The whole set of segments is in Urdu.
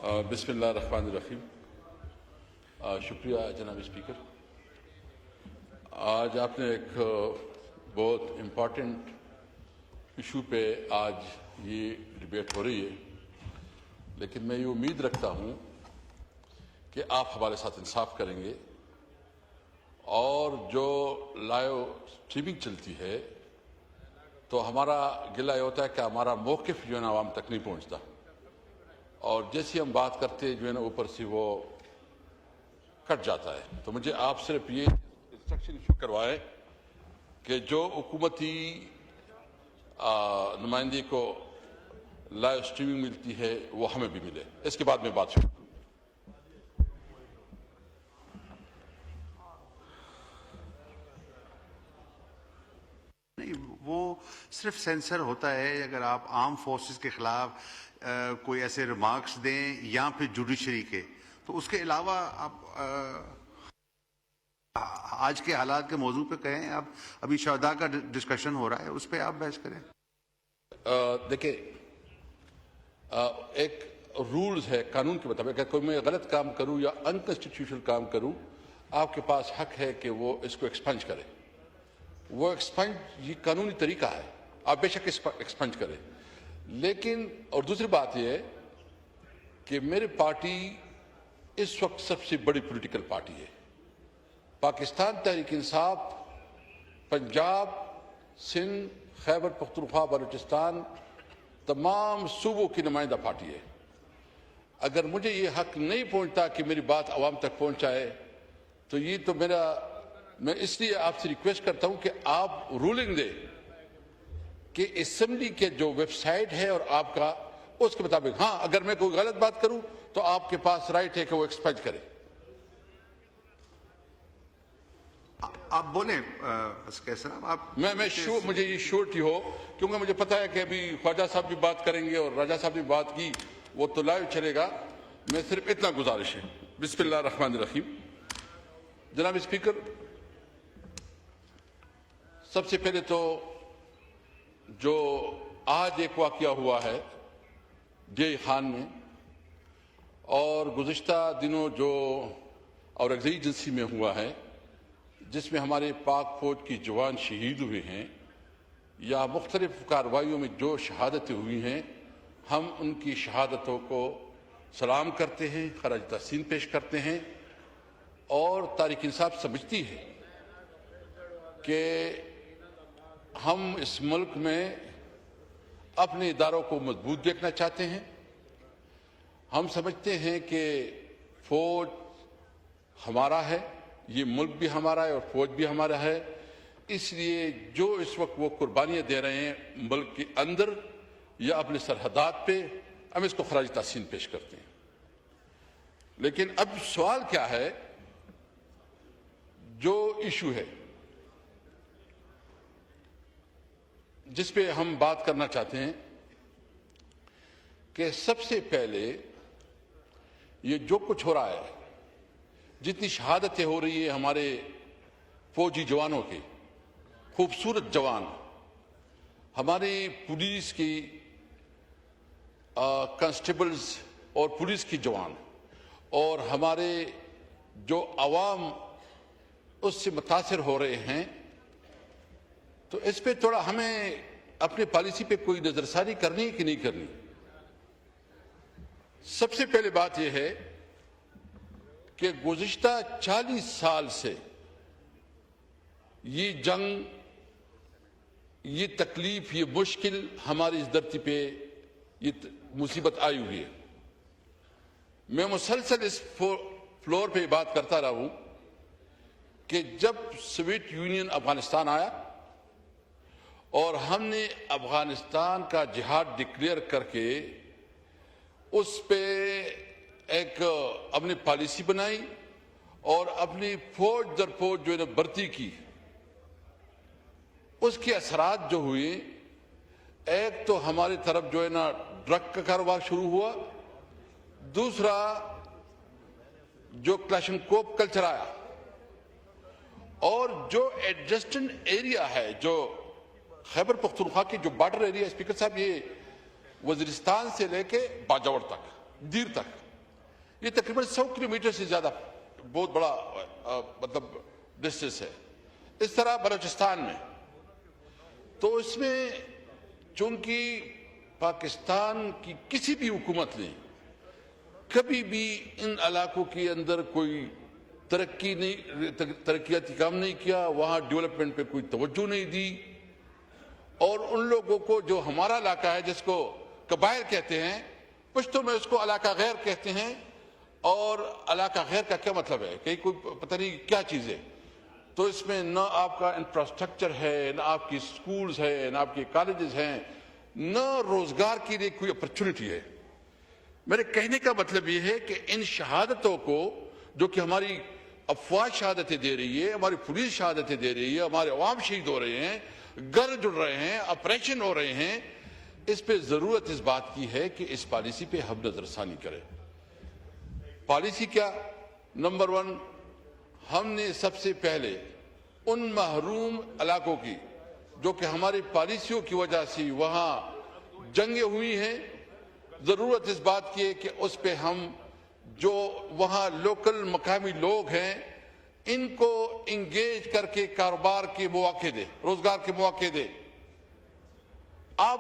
بسم اللہ الرحمن الرحیم. شکریہ جناب اسپیکر. آج آپ نے ایک بہت امپورٹنٹ ایشو پہ آج یہ ڈیبیٹ ہو رہی ہے، لیکن میں یہ امید رکھتا ہوں کہ آپ ہمارے ساتھ انصاف کریں گے اور جو لائیو اسٹریمنگ چلتی ہے تو ہمارا گلہ یہ ہوتا ہے کہ ہمارا موقف جو ہے نا عوام تک نہیں پہنچتا، اور جیسی ہم بات کرتے جو ہے نا اوپر سے وہ کٹ جاتا ہے. تو مجھے آپ صرف یہ انسٹرکشن ایشو کروائے کہ جو حکومتی نمائندے کو لائیو اسٹریمنگ ملتی ہے وہ ہمیں بھی ملے. اس کے بعد میں بات شروع. نہیں، وہ صرف سینسر ہوتا ہے اگر آپ آرم فورسز کے خلاف کوئی ایسے ریمارکس دیں یا پھر جوڈیشری کے. تو اس کے علاوہ آپ آج کے حالات کے موضوع پہ کہیں. آپ ابھی شہداء کا ڈسکشن ہو رہا ہے، اس پہ آپ بحث کریں. دیکھیں، ایک رولز ہے قانون کے مطابق. اگر کوئی میں غلط کام کروں یا انکانسٹیٹیوشنل کام کروں، آپ کے پاس حق ہے کہ وہ اس کو ایکسپنج کرے. وہ ایکسپنج یہ قانونی طریقہ ہے، آپ بے شک ایکسپنج کریں. لیکن اور دوسری بات یہ ہے کہ میری پارٹی اس وقت سب سے بڑی پولیٹیکل پارٹی ہے. پاکستان تحریک انصاف پنجاب، سندھ، خیبر پختونخوا، بلوچستان تمام صوبوں کی نمائندہ پارٹی ہے. اگر مجھے یہ حق نہیں پہنچتا کہ میری بات عوام تک پہنچائے تو یہ تو میں اس لیے آپ سے ریکویسٹ کرتا ہوں کہ آپ رولنگ دیں کہ اسمبلی کے جو ویب سائٹ ہے اور آپ کا اس کے مطابق. ہاں، اگر میں کوئی غلط بات کروں تو آپ کے پاس رائٹ ہے کہ وہ ایکسپنج کرے. آپ بولیں کیسا آپ. مجھے یہ شیورٹی ہو، کیونکہ مجھے پتا ہے کہ ابھی خواجہ صاحب بھی بات کریں گے اور راجہ صاحب بھی بات کی، وہ تو لائیو چلے گا. میں صرف اتنا گزارش ہے. بسم اللہ الرحمن الرحیم. جناب اسپیکر، سب سے پہلے تو جو آج ایک واقعہ ہوا ہے جے خان میں، اور گزشتہ دنوں جو اور ایگزیجنسی میں ہوا ہے جس میں ہمارے پاک فوج کی جوان شہید ہوئے ہیں یا مختلف کارروائیوں میں جو شہادتیں ہوئی ہیں، ہم ان کی شہادتوں کو سلام کرتے ہیں، خراج تحسین پیش کرتے ہیں. اور تحریک انصاف سمجھتی ہے کہ ہم اس ملک میں اپنے اداروں کو مضبوط دیکھنا چاہتے ہیں. ہم سمجھتے ہیں کہ فوج ہمارا ہے، یہ ملک بھی ہمارا ہے اور فوج بھی ہمارا ہے. اس لیے جو اس وقت وہ قربانیاں دے رہے ہیں ملک کے اندر یا اپنے سرحدات پہ، ہم اس کو خراج تحسین پیش کرتے ہیں. لیکن اب سوال کیا ہے، جو ایشو ہے جس پہ ہم بات کرنا چاہتے ہیں کہ سب سے پہلے یہ جو کچھ ہو رہا ہے، جتنی شہادتیں ہو رہی ہیں ہمارے فوجی جوانوں کی، خوبصورت جوان، ہماری پولیس کی کانسٹیبلز اور پولیس کی جوان، اور ہمارے جو عوام اس سے متاثر ہو رہے ہیں، تو اس پہ تھوڑا ہمیں اپنے پالیسی پہ کوئی نظر ثانی کرنی ہے کہ نہیں کرنی. سب سے پہلے بات یہ ہے کہ گزشتہ 40 سال سے یہ جنگ، یہ تکلیف، یہ مشکل ہماری اس دھرتی پہ یہ مصیبت آئی ہوئی ہے. میں مسلسل اس فلور پہ بات کرتا رہا ہوں کہ جب سوویت یونین افغانستان آیا اور ہم نے افغانستان کا جہاد ڈکلیئر کر کے اس پہ ایک اپنی پالیسی بنائی اور اپنی فوج در فوج جو ہے نا بھرتی کی، اس کے اثرات جو ہوئے، ایک تو ہماری طرف جو ہے نا ڈرگ کا کاروبار شروع ہوا، دوسرا جو کلاشنکوف کلچر آیا، اور جو ایڈجسٹنٹ ایریا ہے، جو خیبر پختونخوا کی جو بارڈر ایریا، اسپیکر صاحب، یہ وزیرستان سے لے کے باجوڑ تک، دیر تک، یہ تقریباً 100 کلومیٹر سے زیادہ بہت بڑا مطلب ڈسٹینس ہے. اس طرح بلوچستان میں تو اس میں چونکہ پاکستان کی کسی بھی حکومت نے کبھی بھی ان علاقوں کے اندر کوئی ترقیاتی کام نہیں کیا, وہاں ڈیولپمنٹ پہ کوئی توجہ نہیں دی, اور ان لوگوں کو جو ہمارا علاقہ ہے جس کو قبائل کہتے ہیں, پشتوں میں اس کو علاقہ غیر کہتے ہیں. اور علاقہ غیر کا کیا مطلب ہے کہ کوئی پتہ نہیں کیا چیز ہے. تو اس میں نہ آپ کا انفراسٹرکچر ہے, نہ آپ کی سکولز ہے, نہ آپ کے کالجز ہیں, نہ روزگار کے لیے کوئی اپرچونٹی ہے. میرے کہنے کا مطلب یہ ہے کہ ان شہادتوں کو جو کہ ہماری افواج شہادتیں دے رہی ہے, ہماری پولیس شہادتیں دے رہی ہے, ہمارے عوام شہید ہو رہے ہیں, گھر جڑ رہے ہیں, آپریشن ہو رہے ہیں, اس پہ ضرورت اس بات کی ہے کہ اس پالیسی پہ ہم نظر ثانی کریں. پالیسی کیا؟ نمبر 1, ہم نے سب سے پہلے ان محروم علاقوں کی جو کہ ہماری پالیسیوں کی وجہ سے وہاں جنگیں ہوئی ہیں, ضرورت اس بات کی ہے کہ اس پہ ہم جو وہاں لوکل مقامی لوگ ہیں ان کو انگیج کر کے کاروبار کے مواقع دے, روزگار کے مواقع دے. آپ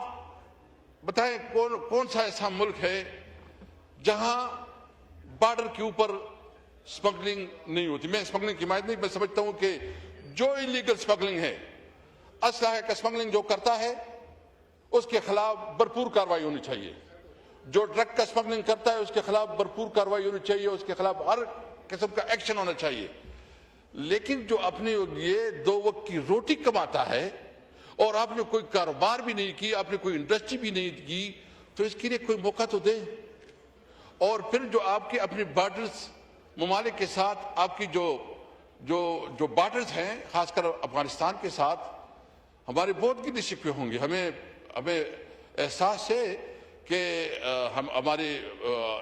بتائیں کون سا ایسا ملک ہے جہاں بارڈر کے اوپر سمگلنگ نہیں ہوتی؟ میں سمگلنگ کی حمایت نہیں, میں سمجھتا ہوں کہ جو انلیگل سمگلنگ ہے, اسلحے کا سمگلنگ جو کرتا ہے اس کے خلاف بھرپور کارروائی ہونی چاہیے. جو ڈرگ کا سمگلنگ کرتا ہے اس کے خلاف بھرپور کارروائی ہونی چاہیے, اس کے خلاف ہر قسم کا ایکشن ہونا چاہیے. لیکن جو اپنے یہ 2 وقت کی روٹی کماتا ہے اور آپ نے کوئی کاروبار بھی نہیں کی, آپ نے کوئی انڈسٹری بھی نہیں کی, تو اس کے لیے کوئی موقع تو دیں. اور پھر جو آپ کے اپنے بارڈرز ممالک کے ساتھ آپ کی جو بارڈرز ہیں, خاص کر افغانستان کے ساتھ ہمارے بہت گلی شکوے ہوں گے. ہمیں احساس ہے کہ ہمارے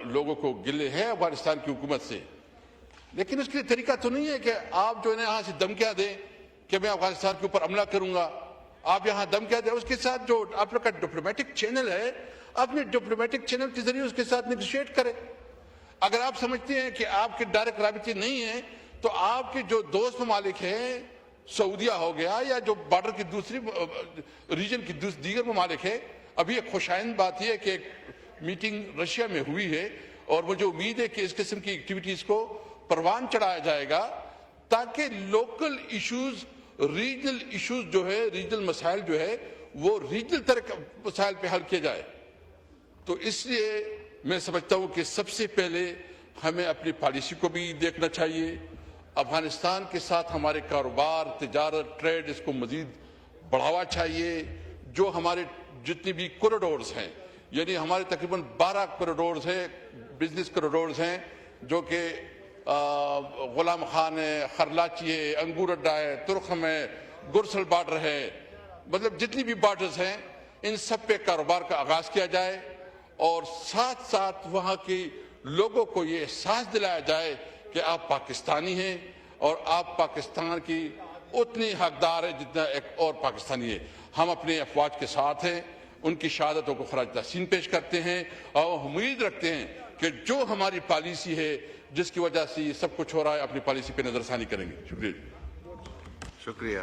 لوگوں کو گلے ہیں افغانستان کی حکومت سے, لیکن اس کے لیے طریقہ تو نہیں ہے کہ آپ جو ہے یہاں سے دھمکیاں دیں کہ میں افغانستان کے اوپر حملہ کروں گا. آپ یہاں دھمکیاں دیں, اس کے ساتھ جو آپ کا ڈپلومیٹک چینل ہے, اپنے ڈپلومیٹک چینل کے ذریعے اس کے ساتھ نیگوشیٹ کریں. اگر آپ سمجھتے ہیں کہ آپ کے ڈائریکٹ رابطے نہیں ہیں تو آپ کے جو دوست ممالک ہیں, سعودیہ ہو گیا یا جو بارڈر کی دوسری ریجن کی دیگر ممالک ہیں, ابھی ایک خوشائند بات یہ ہے کہ ایک میٹنگ رشیا میں ہوئی ہے اور مجھے امید ہے کہ اس قسم کی ایکٹیویٹیز کو پروان چڑھایا جائے گا تاکہ لوکل ایشوز, ریجنل ایشوز جو ہے, ریجنل مسائل جو ہے وہ ریجنل مسائل پہ حل کیے جائے. تو اس لیے میں سمجھتا ہوں کہ سب سے پہلے ہمیں اپنی پالیسی کو بھی دیکھنا چاہیے. افغانستان کے ساتھ ہمارے کاروبار, تجارت, ٹریڈ, اس کو مزید بڑھاوا چاہیے. جو ہمارے جتنی بھی کوریڈورز ہیں, یعنی ہمارے تقریباً 12 کوریڈورز ہیں, بزنس کوریڈورز ہیں, جو کہ غلام خان ہے, خرلاچی ہے, انگور اڈا ہے, ترخم ہے, گرسل بارڈر ہے, مطلب جتنی بھی بارڈرز ہیں ان سب پہ کاروبار کا آغاز کیا جائے اور ساتھ ساتھ وہاں کے لوگوں کو یہ احساس دلایا جائے کہ آپ پاکستانی ہیں اور آپ پاکستان کی اتنی حقدار ہیں جتنا ایک اور پاکستانی ہے. ہم اپنے افواج کے ساتھ ہیں, ان کی شہادتوں کو خراج تحسین پیش کرتے ہیں اور امید رکھتے ہیں کہ جو ہماری پالیسی ہے جس کی وجہ سے یہ سب کچھ ہو رہا ہے, اپنی پالیسی پہ نظر ثانی کریں گے. شکریہ.